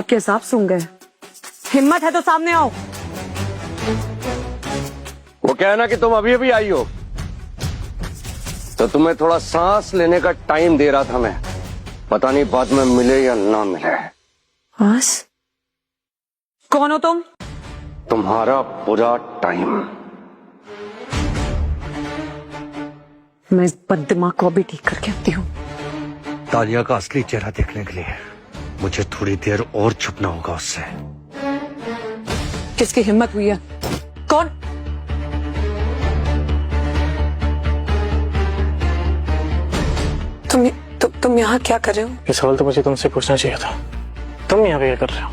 आपके हिसाब सुन गए। हिम्मत है तो सामने आओ। वो क्या है ना कि तुम अभी अभी आई हो, तो तुम्हें थोड़ा सांस लेने का टाइम दे रहा था मैं। पता नहीं बाद में मिले या ना मिले। बस कौन हो तुम? तुम्हारा पूरा टाइम। मैं इस बददिमाग को अभी ठीक करके आती हूँ। तालिया का असली चेहरा देखने के लिए मुझे थोड़ी देर और छुपना होगा उससे। किसकी हिम्मत हुई है? कौन? तुम यहाँ क्या कर रहे हो? ये सवाल तो मुझे तुमसे पूछना चाहिए था। तुम यहाँ पे क्या कर रहे हो?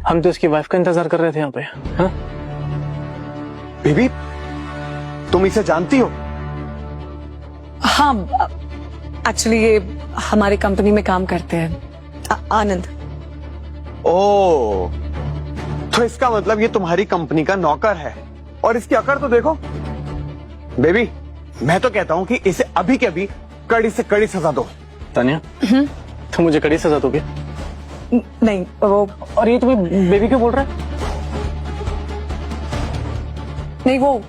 हम तो इसकी वाइफ का इंतजार कर रहे थे यहाँ पे। हाँ बेबी, तुम इसे जानती हो? हाँ, एक्चुअली ये हमारी कंपनी में काम करते हैं। आनंद। ओ, तो इसका मतलब ये तुम्हारी कंपनी का नौकर है। और इसकी अकड़ तो देखो। बेबी, मैं तो कहता हूं कि इसे अभी के अभी कड़ी से कड़ी सजा दो। तानिया, तुम मुझे कड़ी सजा दोगे? नहीं वो, और ये तुम्हें बेबी क्यों बोल रहा है? नहीं वो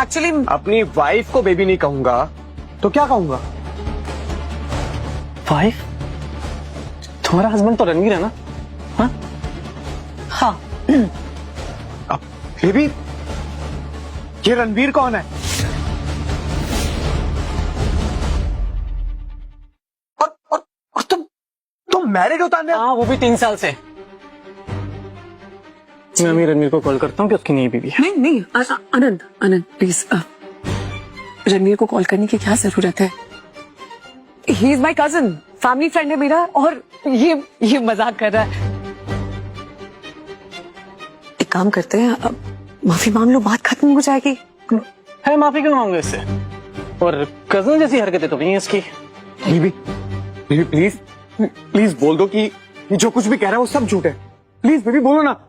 एक्चुअली अपनी वाइफ को बेबी नहीं कहूंगा तो क्या कहूंगा? वाइफ? तुम्हारा हस्बैंड तो रणवीर है ना? हाँ हाँ। अब बेबी, ये रणवीर कौन है? और तुम मैरिड हो तान्या? हाँ, वो भी 3 साल से। मैं अभी रणवीर को कॉल करता हूँ कि उसकी नई बीवी है। नहीं आनंद प्लीज, रणवीर को कॉल करने की क्या जरूरत है? He is my cousin, family friend है मेरा, और ये मजाक कर रहा है। एक काम करते हैं, अब माफी मांग लो, बात खत्म हो जाएगी। है, माफी क्यों मांगू इससे? और कजन जैसी हरकतें तो नहीं है इसकी। बेबी प्लीज बोल दो कि ये जो कुछ भी कह रहा है वो सब झूठ है। प्लीज बेबी बोलो ना।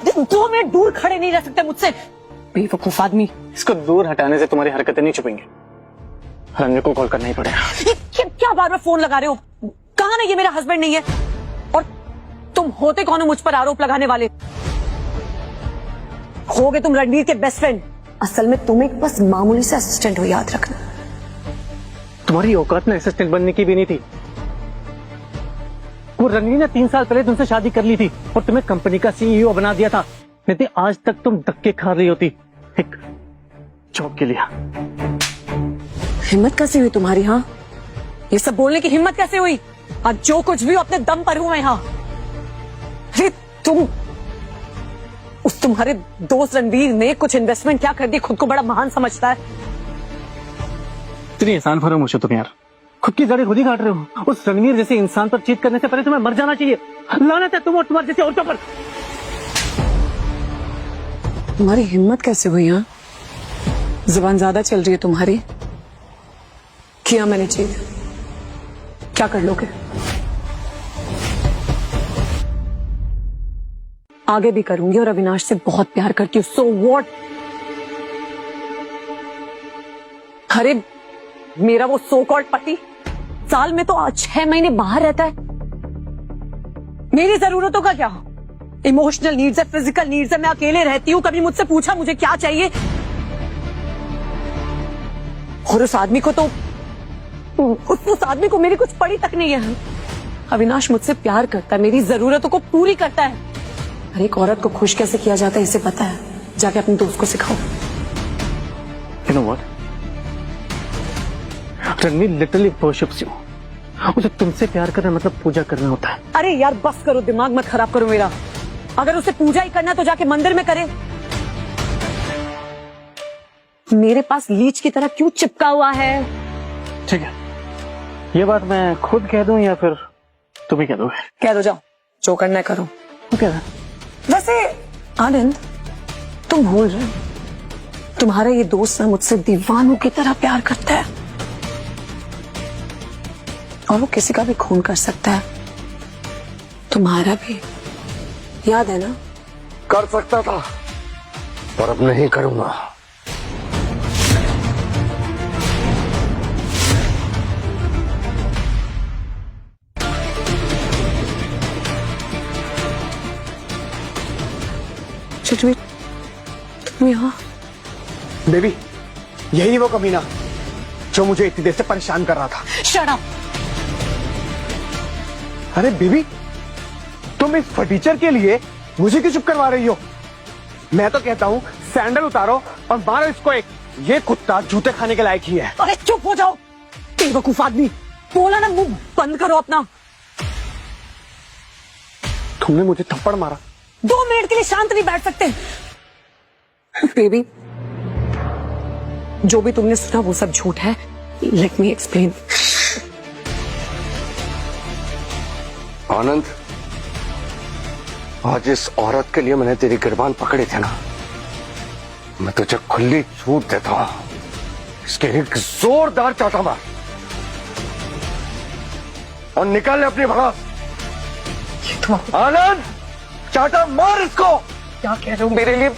2 मिनट दूर खड़े नहीं रह सकते मुझसे, बेवकूफ आदमी। इसको दूर हटाने से तुम्हारी हरकतें नहीं छुपेंगी। रणवीर को कॉल करना ही पड़ेगा। क्या बार बार फोन लगा रहे हो? कहा ना ये मेरा हस्बैंड नहीं है। और तुम होते कौन हो मुझ पर आरोप लगाने वाले? होगे तुम रणवीर के बेस्ट फ्रेंड। असल में तुम एक बस मामूली से असिस्टेंट हो, याद रखना। तुम्हारी औकात में असिस्टेंट बनने की भी नहीं थी। वो रणवीर ने 3 साल पहले तुमसे शादी कर ली थी और तुम्हें कंपनी का सीईओ बना दिया था। नहीं तो आज तक तुम धक्के खा रही होती एक जॉब के लिए। हिम्मत कैसे हुई तुम्हारी? हाँ, ये सब बोलने की हिम्मत कैसे हुई? आज जो कुछ भी हो अपने दम पर हूं मैं यहाँ। अरे तुम्हारे दोस्त रणवीर ने कुछ इन्वेस्टमेंट क्या कर दी, खुद को बड़ा महान समझता है। इतनी आसान फर्म हो तुम यार, खुद की जड़ें खुद ही काट रहे हो। उस रणवीर जैसे इंसान पर चीट करने से पहले तुम्हें मर जाना चाहिए। लानत है तुम और तुम्हारे जैसे औरतों पर। तुम्हारी हिम्मत कैसे हुई? हाँ, जुबान ज्यादा चल रही है तुम्हारी। किया मैंने चीट, क्या कर लोगे? आगे भी करूंगी और अविनाश से बहुत प्यार करती हूँ। So what? अरे मेरा वो सो कॉल्ड पति साल में तो 6 महीने बाहर रहता है। मेरी जरूरतों का क्या? इमोशनल नीड्स है, फिजिकल नीड्स है, मैं अकेले रहती हूँ। कभी मुझसे पूछा मुझे क्या चाहिए? और उस आदमी को तो उस आदमी को मेरी कुछ पड़ी तक नहीं है। अविनाश मुझसे प्यार करता है, मेरी जरूरतों को पूरी करता है। हर एक औरत को खुश कैसे किया जाता है इसे पता है। जाके अपने दोस्त को सिखाओ। You know what? Ranveer literally worships you. उसे तुमसे प्यार करना मतलब पूजा करना होता है। अरे यार बस करो, दिमाग मत खराब करो मेरा। अगर उसे पूजा ही करना तो जाके मंदिर में करे। मेरे पास लीच की तरह क्यों चिपका हुआ है? ठीक है, ये बात मैं खुद कह दूं या फिर तुम ही कह दोगे? कह दो, जाओ, जो करना है करो। तो क्या है? वैसे आनंद, तुम भूल रहे हो, तुम्हारा ये दोस्त ना मुझसे दीवानों की तरह प्यार करता है और वो किसी का भी खून कर सकता है, तुम्हारा भी। याद है ना? कर सकता था पर अब नहीं करूंगा। फिर भी तुम यहाँ। बेबी, यही वो कमीना जो मुझे इतनी देर से परेशान कर रहा था। Shut up. अरे बेबी, तुम इस फटीचर के लिए मुझे क्यों चुप करवा रही हो? मैं तो कहता हूँ सैंडल उतारो और मारो इसको एक। ये कुत्ता जूते खाने के लायक ही है। अरे चुप हो जाओ बेवकूफ आदमी। बोला ना मुंह बंद करो अपना। तुमने मुझे थप्पड़ मारा। 2 मिनट के लिए शांत नहीं बैठ सकते? बेबी, जो भी तुमने सुना वो सब झूठ है। Let me explain. आनंद, आज इस औरत के लिए मैंने तेरी गिरबान पकड़े थे ना, मैं तुझे खुली छूट देता हूं। इसके एक जोरदार चाटा मार और निकाल ले अपनी भड़ास। आनंद, चाटा मार इसको। क्या कह रहे हो मेरे लिए?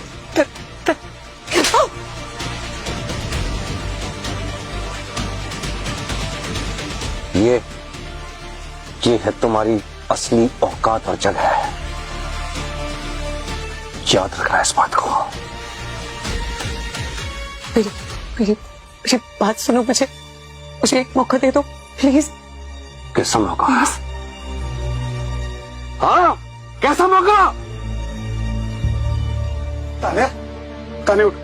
ये है तुम्हारी असली औकात और जगह है। याद रखना इस बात को। मेरी बात सुनो। मुझे एक मौका दे दो प्लीज। कैसा मौका? हाँ, कैसा मौका? तान्या, तान्या उठ।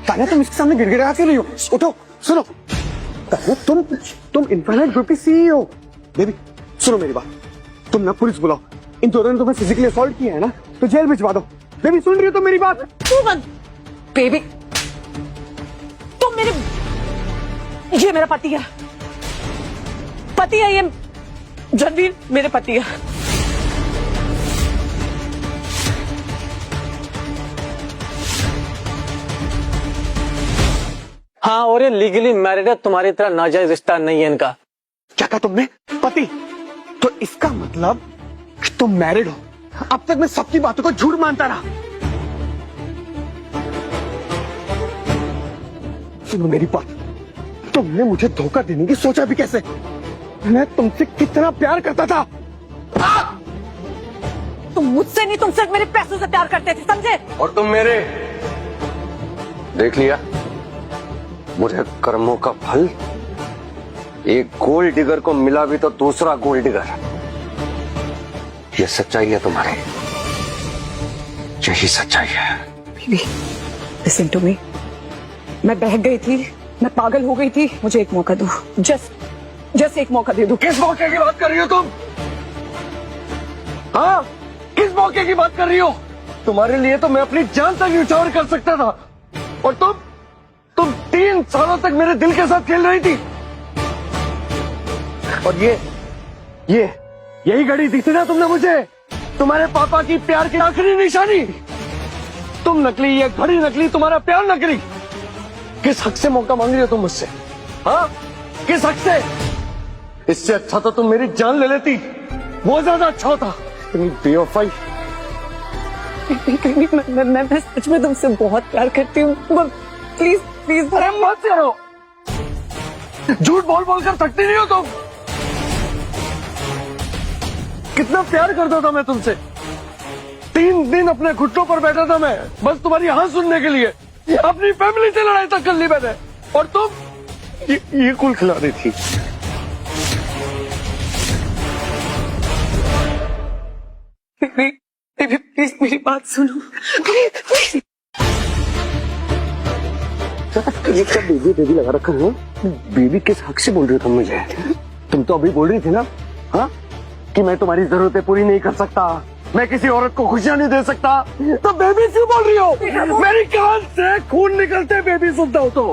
तान्या, तुम इसके सामने गिड़गिड़ा क्यों रही हो? उठो, सुनो। तान्या, तुम इन्फिनिट ग्रुप की सीईओ हो। बेबी, सुनो मेरी बात। तुम ना पुलिस बुलाओ। इन दोनों ने तुम्हें फिजिकली असॉल्ट किया है ना, तो जेल भिजवा दो। बेबी, सुन रही हो तो मेरी बात? तू बंद। बेबी, तुम ये मेरा पति है। पति है ये। रणवीर मेरे पति है। हाँ, और ये लीगली मैरिड है। तुम्हारी तरह नाजायज रिश्ता नहीं है इनका। क्या कहा तुमने? पति? तो इसका मतलब कि तुम मैरिड हो। अब तक मैं सबकी बातों को झूठ मानता रहा। सुनो मेरी बात, तुमने मुझे धोखा देने की सोचा भी कैसे? मैं तुमसे कितना प्यार करता था। तुम मुझसे नहीं, तुम सिर्फ मेरे पैसों से प्यार करते थे, समझे? और तुम मेरे। देख लिया मुझे कर्मों का फल। एक गोल्ड डिगर को मिला भी तो दूसरा गोल्ड डिगर। ये सच्चाई है तुम्हारी, यही सच्चाई है। Baby, listen to me. मैं बह गई थी, मैं पागल हो गई थी। मुझे एक मौका दो। जस्ट एक मौका दे दो। किस मौके की बात कर रही हो तुम? हाँ, किस मौके की बात कर रही हो? तुम्हारे लिए तो मैं अपनी जान तक न्यौछावर कर सकता था, और तुम 3 सालों तक मेरे दिल के साथ खेल रही थी। और यही घड़ी दी थी ना तुमने मुझे, तुम्हारे पापा की प्यार की आखिरी निशानी। तुम नकली, ये घड़ी नकली, तुम्हारा प्यार नकली। किस हक से मौका मांग रही हो तुम मुझसे? हाँ, किस हक से? इससे अच्छा तो तुम मेरी जान ले लेती, वो ज्यादा अच्छा होता। बेवफाई। मैं सच में तुमसे बहुत प्यार करती हूँ। Please please. अरे मत करो, झूठ बोल बोल कर थकती नहीं हो तुम। कितना प्यार करता था मैं तुमसे। 3 दिन अपने घुटनों पर बैठा था मैं, बस तुम्हारी हाँ सुनने के लिए। अपनी फैमिली से लड़ाई तक कर ली मैंने, और तुम ये कुल खिला रही थी। बेबी प्लीज मेरी बात सुनो। प्लीज। ये क्या बेबी लगा रखा है? बेबी किस हक से बोल रही हो तुम मुझे? तुम तो अभी बोल रही थी ना, हाँ, कि मैं तुम्हारी जरूरतें पूरी नहीं कर सकता, मैं किसी औरत को खुशियां नहीं दे सकता। तो बेबी क्यों बोल रही हो? मेरी कान से खून निकलते बेबी सुनता हो तो।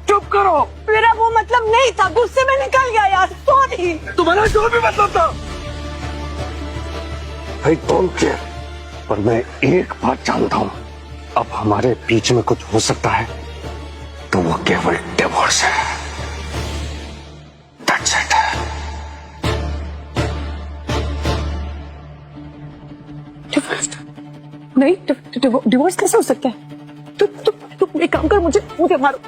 चुप करो। मेरा वो मतलब नहीं था, गुस्से में निकल गया यार, सॉरी। तुम्हारा जो भी मतलब था, आई डोंट केयर। पर मैं एक बात जानता हूं, अब हमारे बीच में कुछ हो सकता है तो वो केवल डिवोर्स है। That's it. नहीं, डिवोर्स कैसे हो सकता है? तुम एक काम कर, मुझे मारो।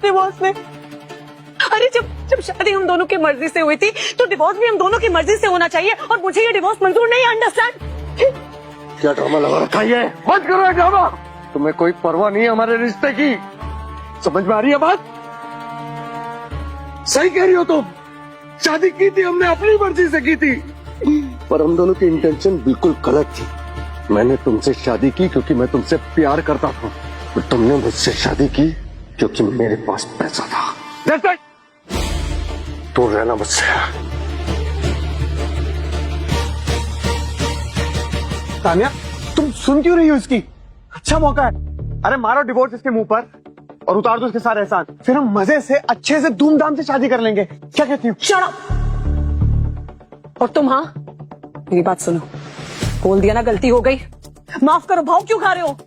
डिवोर्स में, अरे जब शादी हम दोनों की मर्जी से हुई थी, तो डिवोर्स भी हम दोनों की मर्जी से होना चाहिए, और मुझे ये डिवोर्स मंजूर नहीं। अंडरस्टैंड? क्या ड्रामा लगा रखा है ये? बंद करो ये ड्रामा। तुम्हें कोई परवाह नहीं है हमारे रिश्ते की। समझ में आ रही है बात? सही कह रही हो तुम। शादी की थी हमने अपनी मर्जी से की थी, पर हम दोनों की इंटेंशन बिल्कुल गलत थी। मैंने तुमसे शादी की क्योंकि मैं तुमसे प्यार करता था, और तुमने मुझसे शादी की क्योंकि मेरे पास पैसा था। That's it! दूर रहना मुझसे। तान्या, तुम सुन क्यों रही हो इसकी? अच्छा मौका है। अरे मारो डिवोर्स इसके मुंह पर और उतार दो इसके सारे एहसान, फिर हम मजे से अच्छे से धूमधाम से शादी कर लेंगे। क्या कहती हो? Shut up! और तुम, हाँ, मेरी बात सुनो। बोल दिया ना, गलती हो गई, माफ करो। भाव क्यों खा रहे हो?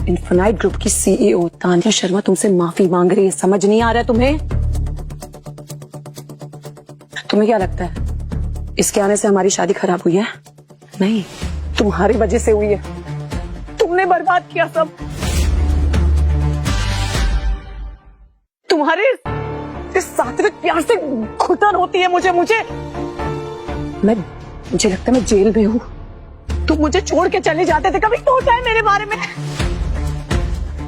इन्फिनाइट ग्रुप की सीईओ तान्या शर्मा तुमसे माफी मांग रही है। समझ नहीं आ रहा है तुम्हें? तुम्हें क्या लगता है इसके आने से हमारी शादी खराब हुई है? नहीं, तुम्हारी वजह से हुई है। तुमने बर्बाद किया सब। तुम्हारे इस सात्विक प्यार से घुटन होती है मुझे। मुझे लगता है मैं जेल में हूं। तुम मुझे छोड़ के चले जाते थे, कभी सोचा है मेरे बारे में?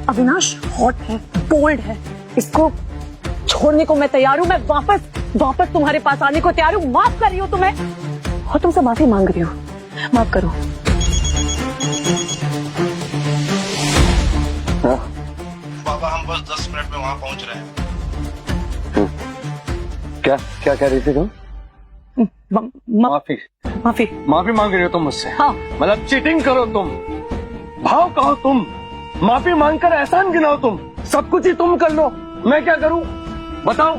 अविनाश हॉट है, बोल्ड है, इसको छोड़ने को मैं तैयार हूं। मैं वापस तुम्हारे पास आने को तैयार हूं। माफ कर रही हूं तुम्हें, और तुमसे माफी मांग रही हूं। माफ करो। बाबा हम बस 10 मिनट में वहाँ पहुँच रहे हैं। क्या क्या कह रही थी तुम? माफी माफी माफी मांग रही हो तुम मुझसे? हाँ। मतलब चीटिंग करो तुम, भाव कहो तुम, माफी मांगकर एहसान गिनाओ तुम, सब कुछ ही तुम कर लो, मैं क्या करूं बताओ?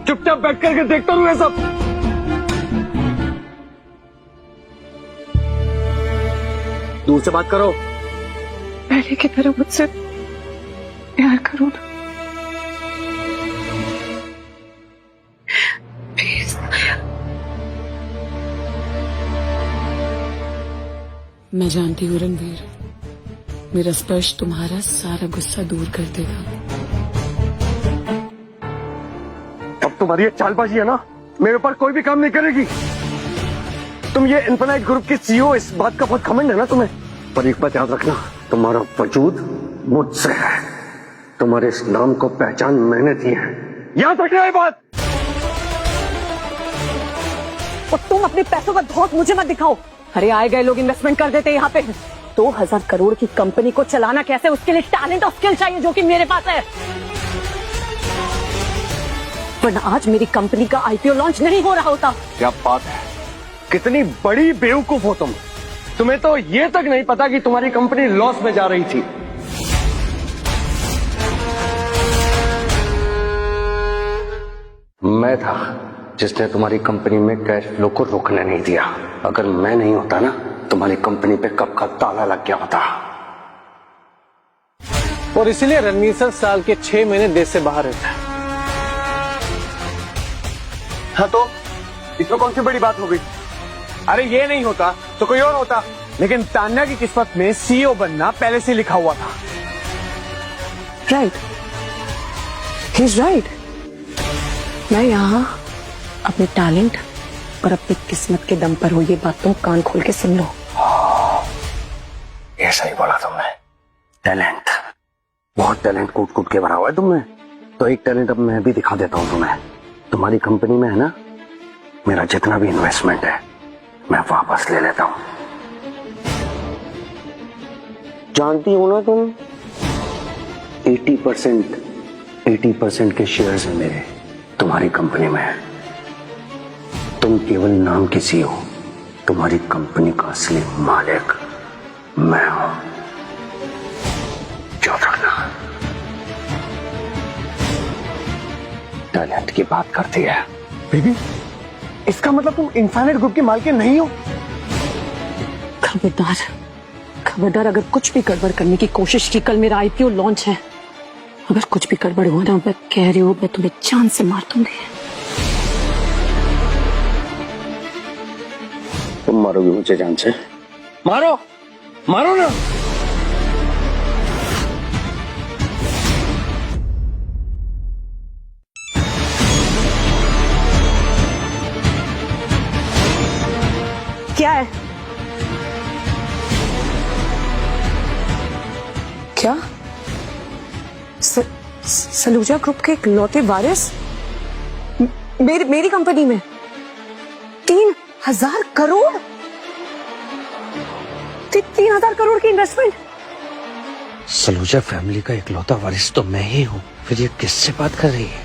चुपचाप बैठ करके देखता रहूं ये सब? दूर से बात करो। पहले की तरह मुझसे प्यार करो ना प्लीज। मैं जानती हूँ रणवीर, मेरा स्पर्श तुम्हारा सारा गुस्सा दूर कर देगा। अब तुम्हारी ये चालबाजी है ना, मेरे ऊपर कोई भी काम नहीं करेगी। तुम ये इन्फिनाइट ग्रुप की सीईओ, इस बात का बहुत घमंड है ना तुम्हें, पर एक बात याद रखना, तुम्हारा वजूद मुझसे है। तुम्हारे इस नाम को पहचान मैंने दी है, याद रखना ये बात। और तुम अपने पैसों का धौंस मुझे मत दिखाओ। अरे आए गए लोग इन्वेस्टमेंट कर देते यहाँ पे। 2000 करोड़ की कंपनी को चलाना कैसे, उसके लिए टैलेंट और स्किल चाहिए, जो कि मेरे पास है। वरना आज मेरी कंपनी का आईपीओ लॉन्च नहीं हो रहा होता। क्या बात है, कितनी बड़ी बेवकूफ हो तुम। तुम्हें तो ये तक नहीं पता कि तुम्हारी कंपनी लॉस में जा रही थी। मैं था जिसने तुम्हारी कंपनी में कैश फ्लो को रोकने नहीं दिया। अगर मैं नहीं होता ना, तुम्हारी कंपनी पे कब का ताला लग गया होता। और इसीलिए रणवीर सर साल के 6 महीने देश से बाहर रहता है। हाँ तो इसमें कौन सी बड़ी बात हो गई? अरे ये नहीं होता तो कोई और होता, लेकिन तान्या की किस्मत में सीईओ बनना पहले से लिखा हुआ था। Right, he is right. मैं यहाँ अपने टैलेंट और अपनी किस्मत के दम पर हूँ, ये बात तुम कान खोल के सुन लो। ये सही बोला तुमने, टैलेंट, बहुत टैलेंट कूट कूट के भरा हुआ है तुमने। तो एक टैलेंट अब मैं भी दिखा देता हूँ तुम्हें। तुम्हारी कंपनी में है ना, मेरा जितना भी इन्वेस्टमेंट है मैं वापस ले लेता हूँ। जानती हो ना तुम, 80% के शेयर्स हैं मेरे तुम्हारी कंपनी में। तुम केवल नाम की सीईओ, तुम्हारी कंपनी का असली मालिक मैं हूं। याद रखना। टैलेंट की बात करती है बेबी, इसका मतलब तुम इन्फिनाइट ग्रुप की मालकिन नहीं हो? खबरदार, खबरदार, अगर कुछ भी गड़बड़ करने की कोशिश की। कल मेरा आईपीओ लॉन्च है, अगर कुछ भी गड़बड़ हुआ ना, मैं कह रही हूँ मैं तुम्हें जान से मार दूंगी। तुम मारोगे मुझे जान से? मारो, मारो ना। क्या है? क्या सलूजा ग्रुप के इकलौते वारिस मेरी कंपनी में 3,000 करोड़ 3,000 करोड़ की इन्वेस्टमेंट। सलूजा फैमिली का इकलौता वारिस तो मैं ही हूँ, फिर ये किससे बात कर रही है?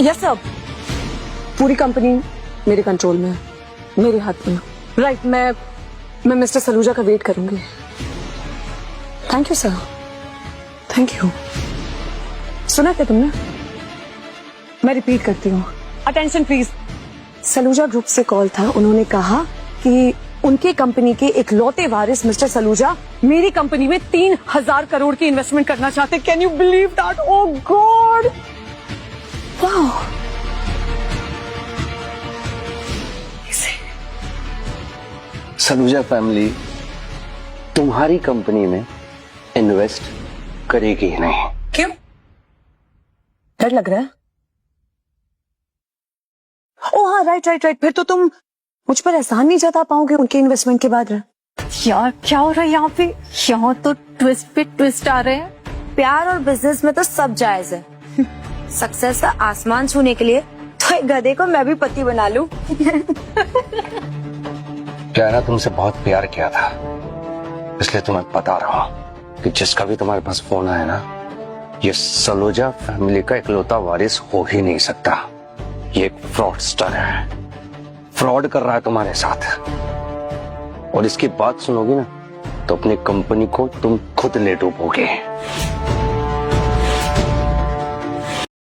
यस सर, पूरी कंपनी मेरे कंट्रोल में है, मेरे हाथ में। राइट, मैं मिस्टर सलूजा का वेट करूंगी। Thank you sir, thank you. सुना क्या तुमने? मैं रिपीट करती हूँ, अटेंशन प्लीज। सलूजा ग्रुप से कॉल था, उन्होंने कहा कि उनके कंपनी के इकलौते वारिस मिस्टर सलूजा मेरी कंपनी में 3,000 करोड़ की इन्वेस्टमेंट करना चाहते। Can you believe that? Oh God, wow. Saluja family तुम्हारी कंपनी में इन्वेस्ट करेगी ही नहीं। क्यों? डर लग रहा है? ओ हाँ, राइट राइट राइट, फिर तो तुम मुझ पर एहसान नहीं जता पाओगे उनके इन्वेस्टमेंट के बाद। यार क्या हो रहा है यहाँ पे? यहाँ तो ट्विस्ट पे ट्विस्ट आ रहे हैं। प्यार और बिजनेस में तो सब जायज है। सक्सेस का आसमान छूने के लिए तो एक गधे को मैं भी पति बना लूं। प्यारा तुमसे बहुत प्यार किया था, इसलिए तुम्हें बता रहा हूँ कि जिसका भी तुम्हारे पास फोन आया ना, ये सलूजा फैमिली का इकलौता वारिस हो ही नहीं सकता। ये एक फ्रॉडस्टर है, फ्रॉड कर रहा है तुम्हारे साथ। और इसकी बात सुनोगी ना तो अपनी कंपनी को तुम खुद ले डूबोगे।